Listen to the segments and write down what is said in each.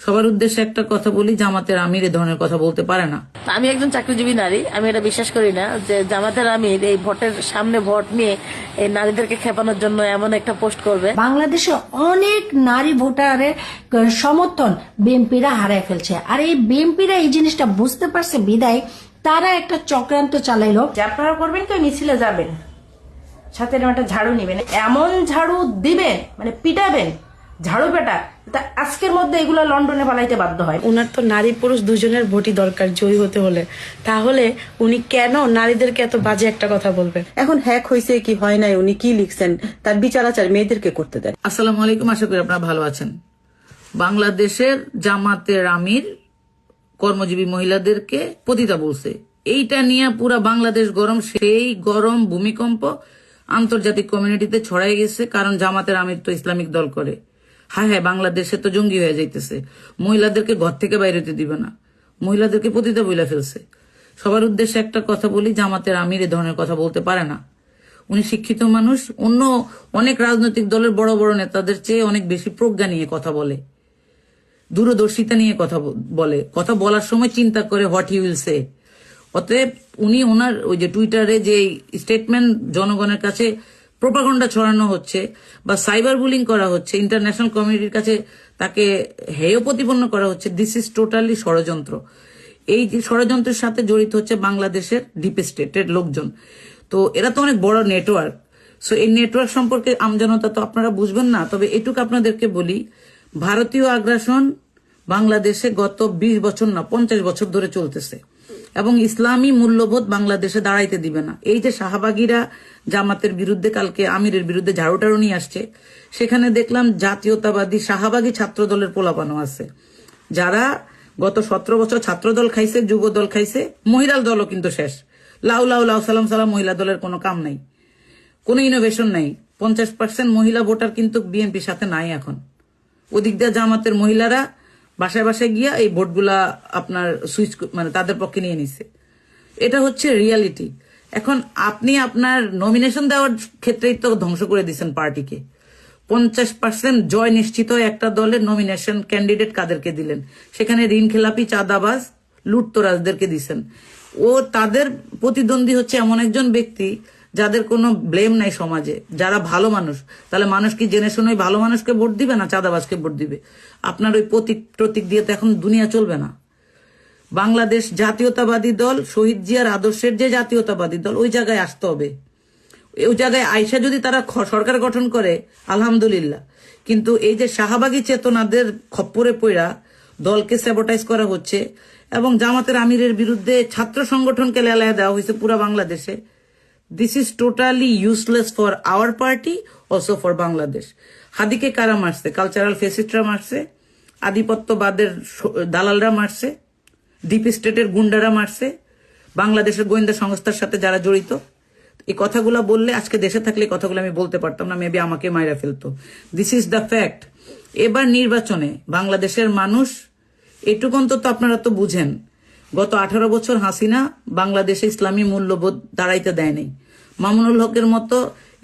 সবার উদ্দেশ্যে একটা কথা বলি, জামাতের আমির এ ধরনের কথা বলতে পারে না। আমি একজন চাকরিজীবী নারী, আমি এটা বিশ্বাস করি না যে জামাতের আমির এই ভোটের সামনে ভোট নিয়ে এই নারীদেরকে খেপানোর জন্য এমন একটা পোস্ট করবে। বাংলাদেশে অনেক নারী ভোটারের সমর্থন বিএনপিরা হারায় ফেলছে, আর এই বিএনপিরা এই জিনিসটা বুঝতে পারছে বিদায় তারা একটা চক্রান্ত চালাইলো যে আপনারা করবেন কি মিছিলে যাবেন, সাথে এরকম একটা ঝাড়ু নিবেন, এমন ঝাড়ু দিবেন মানে পিটাবেন ঝাড়ু পেটা, তা আজকের মধ্যে এগুলো লন্ডনে পালাইতে বাধ্য হয়। উনার তো নারী পুরুষ দুজনের ভোটই দরকার জয়ী হতে হলে, তাহলে উনি কেন নারীদেরকে এত বাজে একটা কথা বলবেন? এখন হ্যাক হয়েছে কি হয় নাই, উনি কি লিখছেন তার বিচার আচার মেয়েদেরকে করতে দেয়। আসসালামু আলাইকুম, আশা করি আপনারা ভালো আছেন। বাংলাদেশের জামাতের আমির কর্মজীবী মহিলাদেরকে পতিতা বলছে, এইটা নিয়ে পুরা বাংলাদেশ গরম। সেই গরম ভূমিকম্প আন্তর্জাতিক কমিউনিটিতে ছড়াই গেছে, কারণ জামাতের আমির তো ইসলামিক দল করে। হ্যাঁ হ্যাঁ, বাংলাদেশে তো জঙ্গি হয়ে যাইতেছে, মহিলাদেরকে ঘর থেকে বাইরে হতে দিবে না, মহিলাদেরকে পতিতা বইলা ফেলছে। সবার উদ্দেশ্যে একটা কথা বলি, জামাতের আমির এ ধরনের কথা বলতে পারে না। উনি শিক্ষিত মানুষ, অন্য অনেক রাজনৈতিক দলের বড় বড় নেতাদের চেয়ে অনেক বেশি প্রজ্ঞা নিয়ে কথা বলে, দূরদর্শিতা নিয়ে কথা বলে, কথা বলার সময় চিন্তা করে হোয়াট হি উইল সে। অতএব উনি ওনার ওই যে টুইটারে যে স্টেটমেন্ট জনগণের কাছে প্রোপাগান্ডা ছড়ানো হচ্ছে বা সাইবার বুলিং করা হচ্ছে, ইন্টারন্যাশনাল কমিউনিটির কাছে তাকে হেয় প্রতিপন্ন করা হচ্ছে, দিস ইজ টোটালি ষড়যন্ত্র। এই যে ষড়যন্ত্রের সাথে জড়িত হচ্ছে বাংলাদেশের ডিপ স্টেটের লোকজন। তো এরা তো অনেক বড় নেটওয়ার্ক। সো এই নেটওয়ার্ক সম্পর্কে আমজনতা তো আপনারা বুঝবেন না, তবে এটুকু আপনাদেরকে বলি, ভারতীয় আগ্রাসন বাংলাদেশে গত 20 বছর না 50 বছর ধরে চলতেছে এবং ইসলামী মূল্যবোধ বাংলাদেশে দাঁড়াইতে দিবে না। এই যে শাহবাগীরা জামাতের বিরুদ্ধে কালকে আমিরের বিরুদ্ধে ঝাড়ুটারু নিয়ে আসছে, সেখানে দেখলাম জাতীয়তাবাদী শাহবাগী ছাত্র দলের পোলাপানো আছে, যারা গত 17 বছর ছাত্র দল খাইছে, যুব দল খাইছে, মহিলা দলও কিন্তু শেষ। লাউ লাউ লাউ সালাম সালাম, মহিলা দলের কোনো কাম নাই, কোনো ইনোভেশন নাই। 50% মহিলা ভোটার কিন্তু বিএনপির সাথে নাই এখন। ওদিক দিয়ে জামাতের মহিলারা বাসায় বাসায় গিয়া এই ভোটগুলা আপনার সুইচ মানে তাদের পক্ষে নিয়ে নিছে। এটা হচ্ছে রিয়ালিটি। এখন আপনি আপনার নমিনেশন দেওয়ার ক্ষেত্রেই তো ধ্বংস করে দিচ্ছেন পার্টিকে। 50% জয় নিশ্চিত একটা দলের নমিনেশন ক্যান্ডিডেট কাদেরকে দিলেন? সেখানে ঋণ খেলাপি, চাঁদাবাজ, লুটতরাজদেরকে দিচ্ছেন। ও তাদের প্রতিদ্বন্দ্বী হচ্ছে এমন একজন ব্যক্তি যাদের কোনো ব্লেম নাই সমাজে, যারা ভালো মানুষ। তাহলে মানুষ কি জেনে শুনে ভালো মানুষকে ভোট দিবে না চাঁদাবাজকে ভোট দিবে? আপনার ওই প্রতীক দিয়ে তো এখন দুনিয়া চলবে না। বাংলাদেশ জাতীয়তাবাদী দল, শহীদ জিয়ার আদর্শের যে জাতীয়তাবাদী দল, ওই জায়গায় আসতে হবে। ওই জায়গায় আইসা যদি তারা সরকার গঠন করে আলহামদুলিল্লাহ, কিন্তু এই যে শাহবাগী চেতনাদের খপ্পরে পড়া দলকে স্যাবোটাইজ করা হচ্ছে এবং জামাতের আমিরের বিরুদ্ধে ছাত্র সংগঠনকে লেলায় দেওয়া হয়েছে পুরা বাংলাদেশে, this is totally useless for our party, also for Bangladesh. হাদিকে কারা মারছে? কালচারাল ফেসিস্টরা মারছে, আধিপত্যবাদের দালালরা মারছে, ডিপ স্টেটের গুন্ডারা মারছে, বাংলাদেশের গোয়েন্দা সংস্থার সাথে যারা জড়িত। এই কথাগুলো বললে আজকে দেশে থাকলে কথাগুলো আমি বলতে পারতাম না, মেবি আমাকে মাইরা ফেলতো। This is the fact. এবার নির্বাচনে বাংলাদেশের মানুষ এটুকুন তো আপনারা তো বুঝেন, গত 18 বছর হাসিনা বাংলাদেশে ইসলামী মূল্যবোধ দাঁড়াইতে দেয় নাই। মামুনুল হকের মতো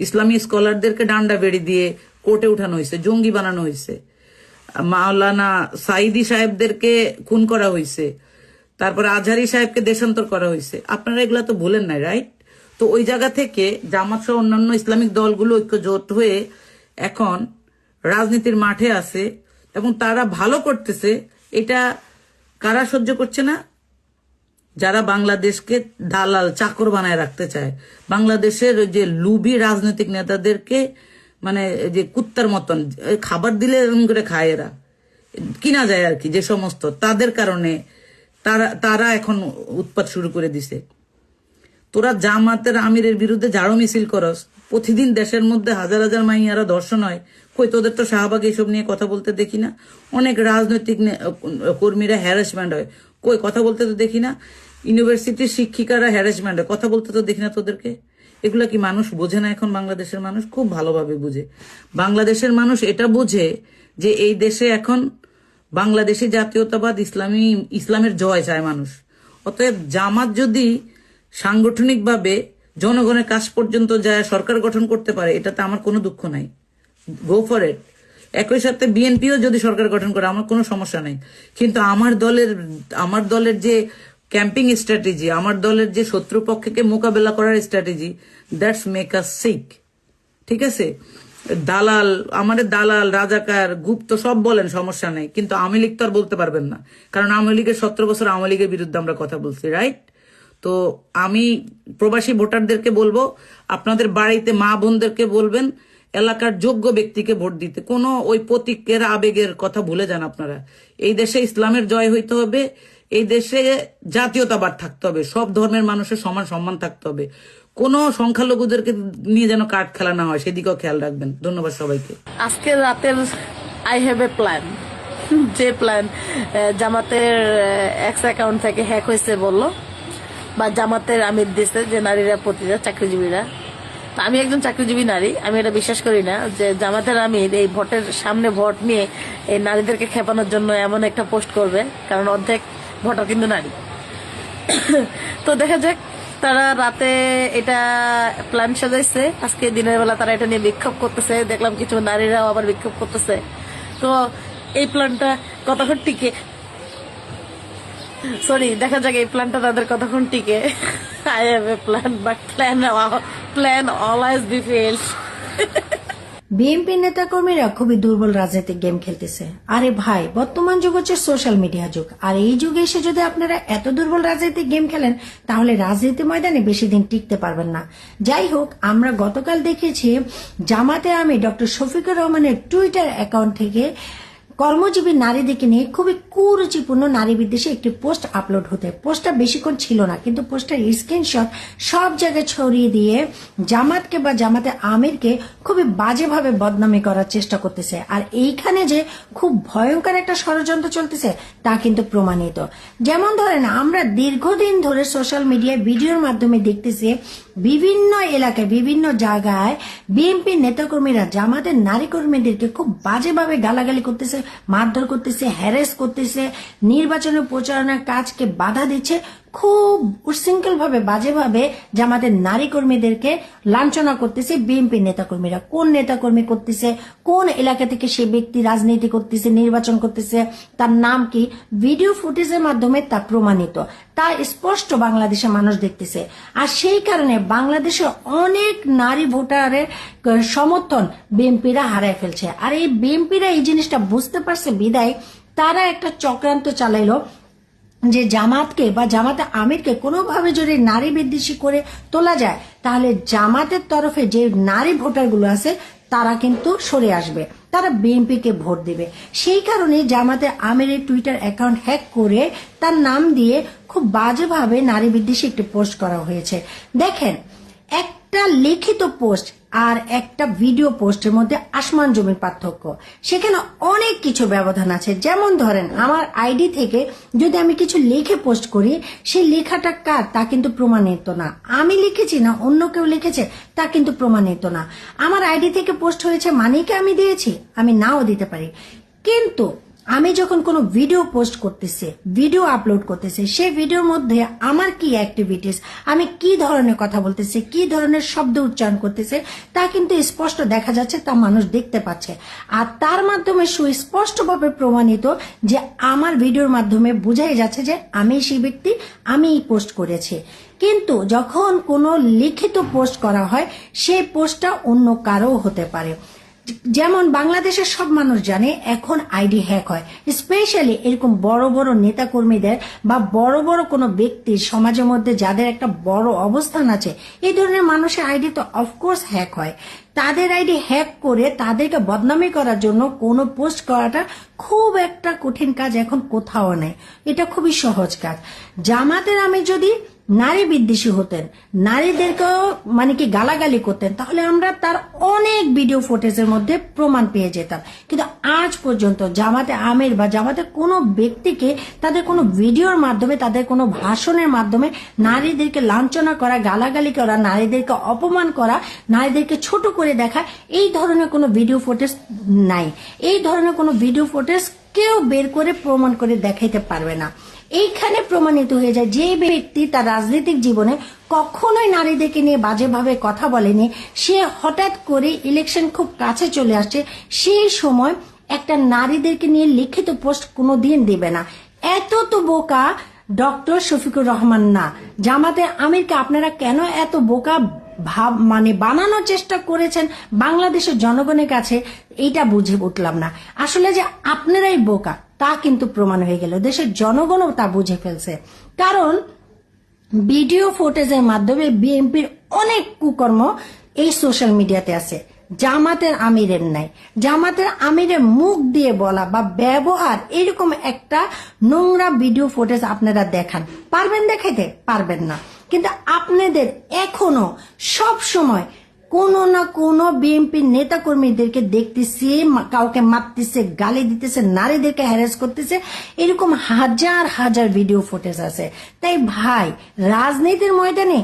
ইসলামী স্কলারদেরকে ডান্ডা বেড়ি দিয়ে কোর্টে উঠানো হয়েছে, জঙ্গি বানানো হয়েছে, মাওলানা সাইদি সাহেবদেরকে খুন করা হয়েছে, তারপরে আজহারি সাহেবকে দেশান্তর করা হয়েছে। আপনারা এগুলা তো ভুলেন নাই, রাইট? তো ওই জায়গা থেকে জামাত সহ অন্যান্য ইসলামিক দলগুলো ঐক্যজোট হয়ে এখন রাজনীতির মাঠে আছে এবং তারা ভালো করতেছে। এটা কারা সহ্য করছে না? যারা বাংলাদেশকে দালাল চাকর বানায় রাখতে চায়, বাংলাদেশের যে লুবি রাজনৈতিক নেতাদেরকে মানে যে কুত্তার মতন খাবার দিলে এরকম করে খায়, এরা কিনা যায় আর কি, যে সমস্ত তাদের কারণে তারা এখন উৎপাত শুরু করে দিছে। তোরা জামাতের আমিরের বিরুদ্ধে ঝাড়ু মিছিল করস, প্রতিদিন দেশের মধ্যে হাজার হাজার মাইয়ারা ধর্ষণ হয়, কই তোদের তো শাহবাগ এইসব নিয়ে কথা বলতে দেখি না। অনেক রাজনৈতিক কর্মীরা হ্যারাসমেন্ট হয়, কই কথা বলতে তো দেখি না। ইউনিভার্সিটির শিক্ষিকারা হ্যারাসমেন্ট হয়, কথা বলতে তো দেখি না তোদেরকে। এগুলা কি মানুষ বোঝে না? এখন বাংলাদেশের মানুষ খুব ভালোভাবে বুঝে। বাংলাদেশের মানুষ এটা বোঝে যে এই দেশে এখন বাংলাদেশি জাতীয়তাবাদ, ইসলামের জয় চায় মানুষ। অতএব জামাত যদি সাংগঠনিকভাবে জনগণের কাছ পর্যন্ত যায় সরকার গঠন করতে পারে, এটাতে আমার কোনো দুঃখ নাই, গো ফর ইট। একই সাথে বিএনপিও যদি সরকার গঠন করে আমার কোনো সমস্যা নেই, কিন্তু আমার দলের যে ক্যাম্পিং স্ট্র্যাটেজি, আমার দলের যে শত্রুপক্ষকে মোকাবেলা করার strategy, that's make us sick. ঠিক আছে, আমাদের দালাল, রাজাকার, গুপ্ত সব বলেন, সমস্যা নেই, কিন্তু আওয়ামী লীগ তো আর বলতে পারবেন না, কারণ আওয়ামী লীগের 17 বছর আওয়ামী লীগের বিরুদ্ধে আমরা কথা বলছি, রাইট? তো আমি প্রবাসী ভোটারদেরকে বলবো, আপনাদের বাড়িতে মা বোনদেরকে বলবেন এলাকার যোগ্য ব্যক্তিকে ভোট দিতে। কোনো ওই প্রতীকের আবেগের কথা ভুলে যান আপনারা। এই দেশে ইসলামের জয় হইতে হবে, এই দেশে জাতীয়তাবাদ থাকতে হবে, সব ধর্মের মানুষের সমান সম্মান থাকতে হবে, কোনো সংখ্যালঘুদেরকে নিয়ে যেন কার্ড খেলা না হয়, সেদিকেও খেয়াল রাখবেন। ধন্যবাদ সবাইকে। আজকে রাতের আই হ্যাভ এ প্ল্যান, যে প্ল্যান জামাতের এক্স অ্যাকাউন্ট থেকে হ্যাক হয়েছে বললো, বা জামাতের আমির দিচ্ছে যে নারীরা প্রতিটা চাকরিজীবীরা। তো আমি একজন চাকরিজীবী নারী, আমি এটা বিশ্বাস করি না যে জামাতের আমির এই ভোটের সামনে ভোট নিয়ে এই নারীদেরকে খেপানোর জন্য এমন একটা পোস্ট করবে, কারণ অর্ধেক ভোটার কিন্তু নারী। তো দেখা যাক, তারা রাতে এটা প্ল্যান সাজাইছে, আজকে দিনের বেলা তারা এটা নিয়ে বিক্ষোভ করতেছে, দেখলাম কিছু নারীরাও আবার বিক্ষোভ করতেছে। তো এই প্ল্যানটা কতক্ষণ টিকে, দেখা যাক এই প্ল্যানটা তাদের কতক্ষণ টিকে। I have a plan, but plan always be failed. BNP নেতাকর্মীরা খুবই দুর্বল রাজনৈতিক গেম খেলতেছে। আরে ভাই, বর্তমান যুগ হচ্ছে সোশ্যাল মিডিয়া যুগ, আর এই যুগে এসে যদি আপনারা এত দুর্বল রাজনৈতিক গেম খেলেন তাহলে রাজনীতি ময়দানে বেশি দিন টিকতে পারবেন না। যাই হোক, আমরা গতকাল দেখেছি জামাতে আমি ডক্টর শফিকুর রহমানের টুইটার অ্যাকাউন্ট থেকে কর্মজীবী নারীদেরকে নিয়ে খুবই কুরুচিপূর্ণ নারী বিদ্বেষী একটি পোস্ট আপলোড হতে। পোস্টটা বেশিক্ষণ ছিল না, কিন্তু পোস্টের স্ক্রিনশট সব জায়গায় ছড়িয়ে দিয়ে জামাতকে বা জামাতে আমিরকে খুবই বাজেভাবে বদনামি করার চেষ্টা করতেছে। আর এইখানে যে খুব ভয়ঙ্কর একটা ষড়যন্ত্র চলতেছে তা কিন্তু প্রমাণিত। যেমন ধরেন, আমরা দীর্ঘদিন ধরে সোশ্যাল মিডিয়ায় ভিডিওর মাধ্যমে দেখতেছি বিভিন্ন এলাকায় বিভিন্ন জায়গায় বিএনপি নেতাকর্মীরা জামাতের নারী কর্মীদেরকে খুব বাজেভাবে গালাগালি করতেছে, মারধর করতেছে, হ্যারেস করতেছে, নির্বাচনের প্রচারণার কাজকে বাধা দিচ্ছে, খুব উচ্ছৃঙ্খল ভাবে বাজেভাবে জামাতের নারী কর্মীদেরকে লাঞ্ছনা করতেছে বিএনপি নেতাকর্মীরা। কোন নেতাকর্মী করতেছে, কোন এলাকা থেকে সে ব্যক্তি রাজনীতি করতেছে, নির্বাচন করতেছে, তার নাম কি, ভিডিও ফুটেজের মাধ্যমে তা প্রমাণিত, তা স্পষ্ট বাংলাদেশের মানুষ দেখতেছে। আর সেই কারণে বাংলাদেশে অনেক নারী ভোটারের সমর্থন বিএনপিরা হারায় ফেলছে। আর এই বিএনপিরা এই জিনিসটা বুঝতে পারছে বিদায় তারা একটা চক্রান্ত চালাইলো যে জামাতকে বা জামাতে আমিরকে কোনোভাবে যদি নারী বিদ্বেষী করে তোলা যায় তাহলে জামাতের তরফে যে নারী ভোটারগুলো আছে তারা কিন্তু সরে আসবে, তারা বিএনপিকে ভোট দিবে। সেই কারণে জামাতে আমিরের টুইটার অ্যাকাউন্ট হ্যাক করে তার নাম দিয়ে খুব বাজেভাবে নারী বিদ্বেষী একটি পোস্ট করা হয়েছে। দেখেন, একটা লিখিত পোস্ট আর একটা ভিডিও পোস্টের মধ্যে আসমান জমির পার্থক্য। সেখানে অনেক কিছু ব্যবধান আছে। যেমন ধরেন, আমার আইডি থেকে যদি আমি কিছু লিখে পোস্ট করি, সেই লেখাটা কার তা কিন্তু প্রমাণিত না। আমি লিখেছি না অন্য কেউ লিখেছে তা কিন্তু প্রমাণিত না। আমার আইডি থেকে পোস্ট হয়েছে মানেই কি আমি দিয়েছি? আমি নাও দিতে পারি। কিন্তু আমি যখন কোনো ভিডিও পোস্ট করতেছি, ভিডিও আপলোড করতেছি, সেই ভিডিওর মধ্যে আমার কি অ্যাক্টিভিটিস, আমি কি ধরনের কথা বলতেছি, কি ধরনের শব্দ উচ্চারণ করতেছে তা কিন্তু স্পষ্ট দেখা যাচ্ছে, তা মানুষ দেখতে পাচ্ছে। আর তার মাধ্যমে সুস্পষ্টভাবে প্রমাণিত যে আমার ভিডিওর মাধ্যমে বোঝাই যাচ্ছে যে আমি সেই ব্যক্তি, আমি এই পোস্ট করেছি। কিন্তু যখন কোনো লিখিত পোস্ট করা হয়, সেই পোস্টটা অন্য কারো হতে পারে। যেমন বাংলাদেশের সব মানুষ জানে এখন আইডি হ্যাক হয়, স্পেশালি এরকম বড় বড় নেতা কর্মীদের বা বড় বড় কোনো ব্যক্তির সমাজের মধ্যে যাদের একটা বড় অবস্থান আছে, এই ধরনের মানুষের আইডি তো অফকোর্স হ্যাক হয়। তাদের আইডি হ্যাক করে তাদেরকে বদনামি করার জন্য কোনো পোস্ট করাটা খুব একটা কঠিন কাজ এখন কোথাও নেই, এটা খুবই সহজ কাজ। জামাতের আমি যদি নারী বিদ্বেষী হতেন, নারীদেরকেও মানে কি গালাগালি করতেন, তাহলে আমরা তার অনেক ভিডিও ফুটেজের মধ্যে প্রমাণ পেয়ে যেতাম। কিন্তু আজ পর্যন্ত জামাতে আমির বা জামাতে কোনো ব্যক্তিকে তাদের কোনো ভিডিওর মাধ্যমে, তাদের কোনো ভাষণের মাধ্যমে নারীদেরকে লাঞ্ছনা করা, গালাগালি করা, নারীদেরকে অপমান করা, নারীদেরকে ছোট করে দেখা, এই ধরনের কোনো ভিডিও ফুটেজ নাই। এই ধরনের কোনো ভিডিও ফুটেজ কেউ বের করে প্রমাণ করে দেখাইতে পারবে না। এইখানে প্রমাণিত হয়ে যায় যে ব্যক্তি তার রাজনৈতিক জীবনে কখনোই নারীদেরকে নিয়ে বাজেভাবে কথা বলেনি, সে হঠাৎ করে ইলেকশন খুব কাছে চলে আসছে, সেই সময় একটা নারীদেরকে নিয়ে লিখিত পোস্ট কোনোদিন দিবে না। এত তো বোকা ডক্টর শফিকুর রহমান না। জামাতে আমিরকে আপনারা কেন এত বোকা মানে বানানোর চেষ্টা করেছেন বাংলাদেশের জনগণের কাছে, এইটা বুঝে উঠলাম না। আসলে যে আপনারাই বোকা তা কিন্তু প্রমাণ হয়ে গেল, দেশের জনগণও তা বুঝে ফেলছে। কারণ ভিডিও ফুটেজের মাধ্যমে বিএনপির অনেক কুকর্ম এই সোশ্যাল মিডিয়াতে আছে, জামাতের আমিরের নাই। জামাতের আমিরের মুখ দিয়ে বলা বা ব্যবহার এরকম একটা নোংরা ভিডিও ফুটেজ আপনারা দেখান, পারবেন দেখাইতে? পারবেন না। কিন্তু আপনাদের এখনো সব সময় কোনো না কোনো বিএনপির নেতা কর্মীদেরকে দেখতেছি কাউকে মারতেছে, গালি দিতেছে, নারীদেরকে হ্যারাস করতেছে, এরকম হাজার হাজার ভিডিও ফুটেজ আছে। তাই ভাই, রাজনীতির ময়দানে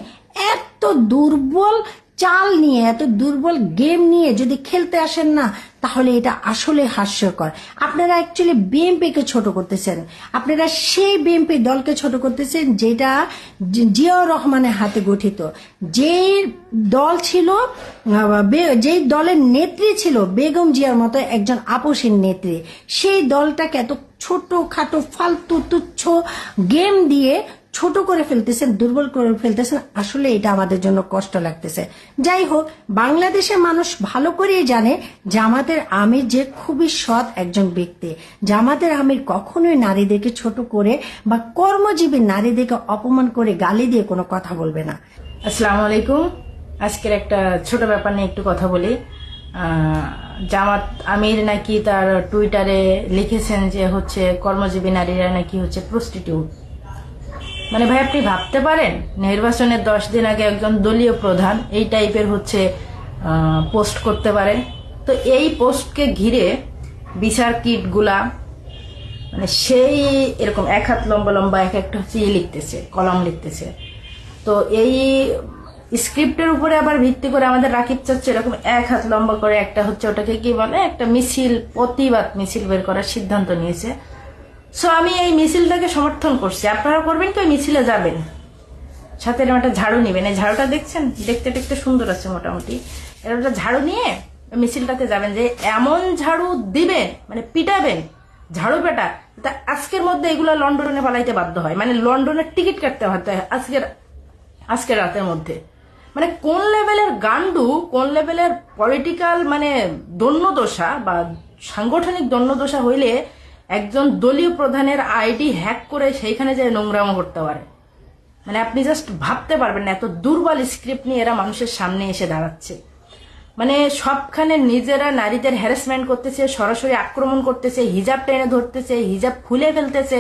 এত দুর্বল চাল নিয়ে, এত দুর্বল গেম নিয়ে যদি খেলতে আসেন না, তাহলে এটা আসলে হাস্যকর। আপনারা অ্যাকচুয়ালি বিএনপিকে ছোট করতেছেন, আপনারা সেই বিএনপি দলকে ছোট করতেছেন যেটা জিয়াউর রহমানের হাতে গঠিত, যেই দল ছিল, যেই দলের নেত্রী ছিল বেগম জিয়ার মতো একজন আপসীন নেত্রী। সেই দলটাকে এত ছোট খাটো ফালতু তুচ্ছ গেম দিয়ে ছোট করে ফেলতেছেন, দুর্বল করে ফেলতেছেন। আসলে এটা আমাদের জন্য কষ্ট লাগতেছে। যাই হোক, বাংলাদেশের মানুষ ভালো করেই জানে জামাতের আমির যে খুবই সৎ একজন ব্যক্তি। জামাতের আমির কখনোই নারীদেরকে ছোট করে বা কর্মজীবী নারীদেরকে অপমান করে গালি দিয়ে কোনো কথা বলবে না। আসসালামু আলাইকুম। আজকের একটা ছোট ব্যাপার নিয়ে একটু কথা বলি। জামাত আমির নাকি তার টুইটারে লিখেছেন যে হচ্ছে কর্মজীবী নারীরা নাকি হচ্ছে প্রস্টিটিউট। মানে ভাই, আপনি ভাবতে পারেন নির্বাচনের 10 দিন আগে একজন দলীয় প্রধান এই টাইপের হচ্ছে পোস্ট করতে পারে? তো এই পোস্টকে ঘিরে বিচার কিটগুলা মানে সেই এরকম 1 হাত লম্বা লম্বা এক একটা হচ্ছে লিখতেছে, কলম লিখতেছে। তো এই স্ক্রিপ্টের উপরে আবার ভিত্তি করে আমাদের রাকিব চাচ্ছে এরকম 1 হাত লম্বা করে একটা হচ্ছে ওটাকে কি বলে একটা মিছিল, প্রতিবাদ মিছিল বের করার সিদ্ধান্ত নিয়েছে। সো আমি এই মিছিলটাকে সমর্থন করছি। আপনারা করবেন কি? ওই মিছিলে যাবেন, সাথে এরকম একটা ঝাড়ু নিবেন। এই ঝাড়ুটা দেখছেন, দেখতে দেখতে সুন্দর আছে মোটামুটি। এরকম একটা ঝাড়ু নিয়ে ওই মিছিলটাতে যাবেন, যে এমন ঝাড়ু দিবেন মানে পিটাবেন ঝাড়ু পেটা, তা আজকের মধ্যে এগুলো লন্ডনে পালাইতে বাধ্য হয়, মানে লন্ডনের টিকিট কাটতে হয় আজকের রাতের মধ্যে। মানে কোন লেভেলের গান্ডু, কোন লেভেলের পলিটিক্যাল মানে দন্যদশা বা সাংগঠনিক দন্যদশা হইলে একজন দলীয় প্রধানের আইডি হ্যাক করে সেইখানে যে নোংরামো করতে পারে, মানে আপনি জাস্ট ভাবতে পারবেন না। এত দুর্বল স্ক্রিপ্ট নিয়ে এরা মানুষের সামনে এসে দাঁড়াচ্ছে। মানে সবখানে নিজেরা নারীদের হ্যারাসমেন্ট করতেছে, সরাসরি আক্রমণ করতেছে, হিজাব টেনে ধরতেছে, হিজাব খুলে ফেলতেছে,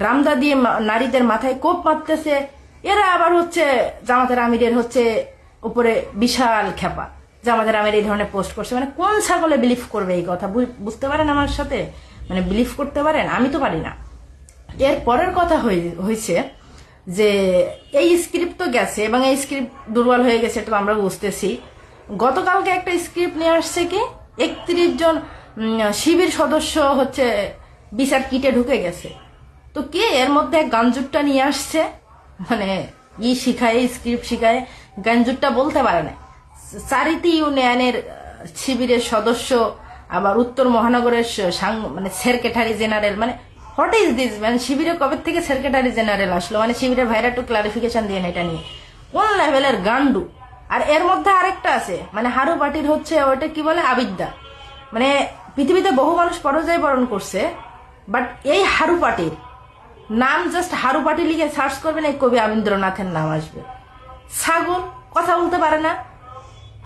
রামদা দিয়ে নারীদের মাথায় কোপ মারতেছে। এরা আবার হচ্ছে জামাতের আমিরের হচ্ছে উপরে বিশাল খেপা, জামাতের আমির এই ধরনের পোস্ট করছে। মানে কোন ছাগলে বিলিভ করবে এই কথা? বুঝতে পারেন আমার সাথে? মানে বিলিভ করতে পারেন? আমি তো পারি না। এর পরের কথা হয়েছে যে এই স্ক্রিপ্ট তো গেছে এবং এই স্ক্রিপ্ট দুর্বল হয়ে গেছে, তো আমরা বুঝতেছি। গতকালকে একটা স্ক্রিপ্ট নিয়ে আসছে কি 31 জন শিবির সদস্য হচ্ছে বিচার কিটে ঢুকে গেছে। তো কে এর মধ্যে গাঞ্জুরটা নিয়ে আসছে? মানে শিখায়, স্ক্রিপ্ট শিখায়, গাঞ্জুরটা বলতে পারে না। চারিটি ইউনিয়নের শিবিরের সদস্য, আবার উত্তর মহানগরের মানে সেক্রেটারি জেনারেল, মানে হোয়াট ইজ দিস? মানে শিবিরে কবে থেকে সেক্রেটারি জেনারেল আসলো? মানে শিবিরের ভাইরা একটু ক্লারিফিকেশন দিয়ে এটা নিয়ে কোন লেভেলের গান্ডু। আর এর মধ্যে আরেকটা আছে, মানে হারু পার্টির হচ্ছে ওটা কি বলে আবিদ্যা। মানে পৃথিবীতে বহু মানুষ পরাজয় বরণ করছে, বাট এই হারু পার্টির নাম জাস্ট হারু পার্টি লিখে সার্চ করবেন, এই কবি রবীন্দ্রনাথের নাম আসবে। ছাগল, কথা বলতে পারে না,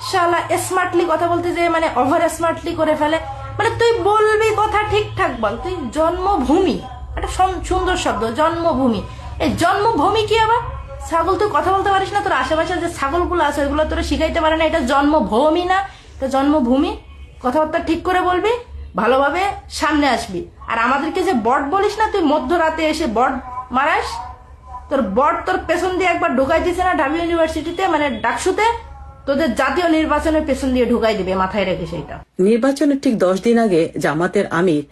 শালা স্মার্টলি কথা বলতে যে মানে ওভার স্মার্টলি করে ফেলে। মানে তুই বলবি কথা ঠিকঠাক বল। তুই জন্মভূমি, একটা সুন্দর শব্দ জন্মভূমি, এই জন্মভূমি কি আবার? ছাগল, তুই কথা বলতে পারিস না? তোর আশেপাশে যে ছাগলগুলো আছে ওইগুলো তোরা শিখাইতে পারে না এটা জন্মভূমি না, এটা জন্মভূমি। কথাবার্তা ঠিক করে বলবি, ভালোভাবে সামনে আসবি। আর আমাদেরকে যে বট বলিস না, তুই মধ্যরাতে এসে বট মারাস। তোর বট তোর পেছন দিয়ে একবার ঢুকাই দিছে না ঢাবি ইউনিভার্সিটিতে, মানে ডাকসুতে, তোদের জাতীয় নির্বাচনের পেছন দিয়ে ঢুকাই দিবে, মাথায় রেখে। সেইটা নির্বাচনের ঠিক 10 দিন আগে জামাতের আমির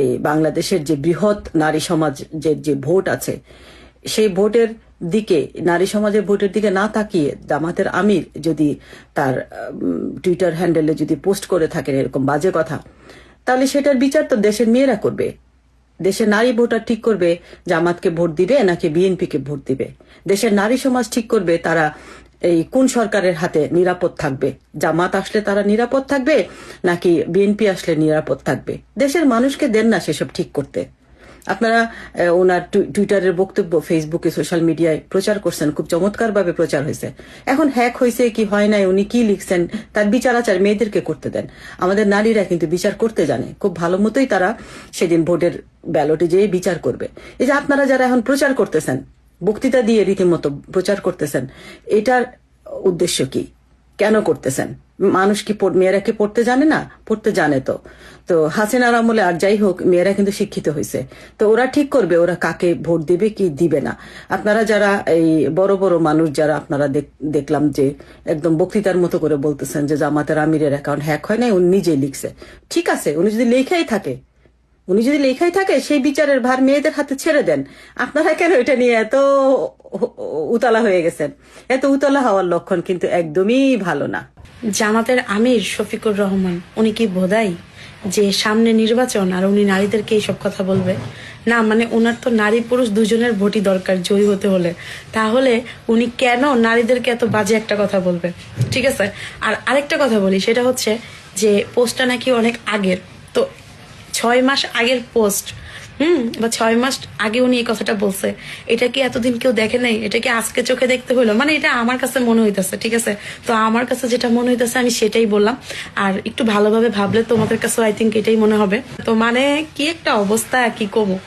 এই বাংলাদেশের যে বৃহৎ নারী সমাজের যে ভোট আছে সেই ভোটের দিকে, নারী সমাজের ভোটের দিকে না তাকিয়ে জামাতের আমির যদি তার টুইটার হ্যান্ডেলে যদি পোস্ট করে থাকেন এরকম বাজে কথা, তাহলে সেটার বিচার তো দেশের মেয়েরা করবে। দেশের নারী ভোটার ঠিক করবে জামাতকে ভোট দিবে নাকি বিএনপিকে ভোট দিবে। দেশের নারী সমাজ ঠিক করবে তারা এই কোন সরকারের হাতে নিরাপদ থাকবে, জামাত আসলে তারা নিরাপদ থাকবে নাকি বিএনপি আসলে নিরাপদ থাকবে। দেশের মানুষকে দেন না সেসব ঠিক করতে। আপনারা ওনার টুইটারের বক্তব্য ফেসবুকে সোশ্যাল মিডিয়ায় প্রচার করছেন, খুব চমৎকার ভাবে প্রচার হয়েছে। এখন হ্যাক হয়েছে কি হয় নাই, উনি কি লিখছেন তার বিচার আচার মেয়েদেরকে করতে দেন। আমাদের নারীরা কিন্তু বিচার করতে জানে, খুব ভালো মতোই তারা সেদিন ভোটের ব্যালটে যেয়ে বিচার করবে। এই যে আপনারা যারা এখন প্রচার করতেছেন, বক্তৃতা দিয়ে রীতিমতো প্রচার করতেছেন, এটার উদ্দেশ্য কি, কেন করতেছেন? মানুষ কি মেয়েরা কি পড়তে জানে না? পড়তে জানে তো। তো হাসিনার আমলে আর যাই হোক মেয়েরা কিন্তু শিক্ষিত হয়েছে, তো ওরা ঠিক করবে ওরা কাকে ভোট দিবে কি দিবে না। আপনারা যারা এই বড় বড় মানুষ যারা আপনারা দেখলাম যে একদম বক্তৃতার মতো করে বলতেছেন যে জামাতের আমিরের অ্যাকাউন্ট হ্যাক হয় নাই, উনি নিজেই লিখছে। ঠিক আছে, উনি যদি লেখাই থাকে সেই বিচারের ভার মেয়েদের হাতে ছেড়ে দেন। আপনারা কেন এটা নিয়ে এত উতলা হয়ে গেছেন? এত উতলা হওয়ার লক্ষণ কিন্তু একদমই ভালো না। জামাতের আমির শফিকুর রহমান উনি কি বোধাই যে সামনে নির্বাচন আর উনি নারীদেরকে এইসব কথা বলবে? না, মানে ওনার তো নারী পুরুষ দুজনের ভোটই দরকার জয়ী হতে হলে। তাহলে উনি কেন নারীদেরকে এত বাজে একটা কথা বলবে? ঠিক আছে, আর আরেকটা কথা বলি, সেটা হচ্ছে যে পোস্টটা নাকি অনেক আগের, তো 6 মাস আগের পোস্ট, বা 6 মাস আগে উনি এই কথাটা বলছে। এটা কি এতদিন কেউ দেখে নাই? এটা কি আজকে চোখে দেখতে হলো? মানে এটা আমার কাছে মনে হইতেছে। ঠিক আছে, তো আমার কাছে যেটা মনে হইতেছে আমি সেটাই বললাম। আর একটু ভালোভাবে ভাবলে তোমাদের কাছে আই থিঙ্ক এটাই মনে হবে। তো মানে কি একটা অবস্থা, কি কমো।